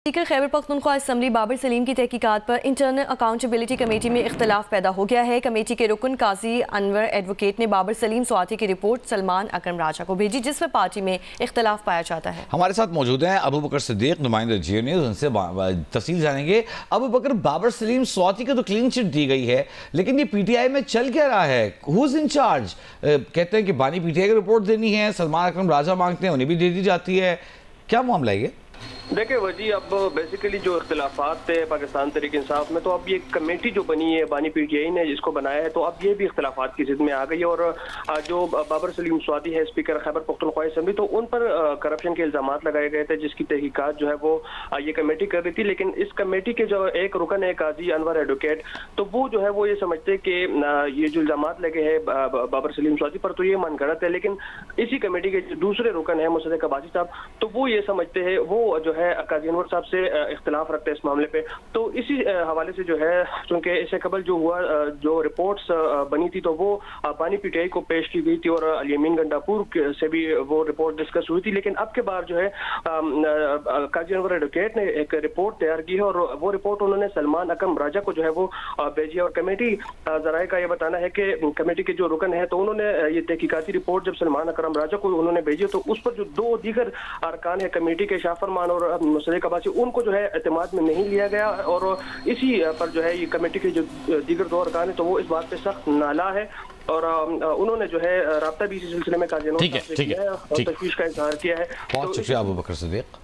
Speaker Khyber Pakhtunkhwa assembly Babar Salim की तहकीकात पर इंटरनल अकाउंटेबिलिटी कमेटी में इख्तलाफ पैदा हो गया है। कमेटी के रुकन काजी अनवर एडवोकेट ने बाबर सलीम स्वाति की रिपोर्ट सलमान अकरम राजा को भेजी, जिसमें पार्टी में इख्तलाफ पाया जाता है। हमारे साथ मौजूद हैं अबू बकर सिद्दीक, नुमाइंदा जियो न्यूज़, उनसे तफसील जानेंगे। अबू बकर, बाबर सलीम स्वाति को तो क्लीन चिट दी गई है, लेकिन ये पीटीआई में चल क्या रहा है? Who is in charge? कहते हैं कि बानी पीटीआई की रिपोर्ट देनी है, सलमान अकरम राजा मांगते हैं, उन्हें भी दे दी जाती है। क्या मामला है ये? देखिए वजी, अब बेसिकली जो इख्तिलाफात थे पाकिस्तान तहरीक इंसाफ में, तो अब ये कमेटी जो बनी है बानी पीटीआई ने जिसको बनाया है, तो अब ये भी इख्तिलाफात की जिद में आ गई। और जो बाबर सलीम स्वाति है, स्पीकर खैबर पख्तूनख्वा असम्बली, तो उन पर करप्शन के इल्जाम लगाए गए थे, जिसकी तहकीकात जो है वो ये कमेटी कर रही थी। लेकिन इस कमेटी के जो एक रुकन है काजी अनवर एडवोकेट, तो वो जो है वो ये समझते कि ये जो इल्जाम लगे हैं बाबर सलीम स्वाति पर, तो ये मनगढ़ंत है। लेकिन इसी कमेटी के दूसरे रुकन है मुसद्दिक अब्बासी साहब, तो वो ये समझते हैं, वो जो काजी अनवर साहब से इख्तिलाफ रखते हैं इस मामले पे। तो इसी हवाले से जो है, चूंकि इससे कबल जो हुआ, जो रिपोर्ट्स बनी थी, तो वो बानी पीटीआई को पेश की गई थी और अल-यमीन गंडापुर से भी वो रिपोर्ट डिस्कस हुई थी। लेकिन अब के बार जो है काजी अनवर एडवोकेट ने एक रिपोर्ट तैयार की है और वो रिपोर्ट उन्होंने सलमान अकरम राजा को जो है वो भेजी है। और कमेटी जराए का ये बताना है कि कमेटी के जो रुकन है, तो उन्होंने ये तहकीकाती रिपोर्ट जब सलमान अकरम राजा को उन्होंने भेजी, तो उस पर जो दो दीगर अरकान है कमेटी के, शाह फरमान और मुसद्दिक अब्बासी, उनको जो है एतमाद में नहीं लिया गया। और इसी पर जो है ये कमेटी के जो दीगर दो अरकान है, तो वो इस बात पे सख्त नाला है। और उन्होंने जो है राब्ता भी इसी सिलसिले में काजी अनवर से किया है और तशवीश का इजहार किया है। बहुत शुक्रिया अबू बकर सिद्दीक।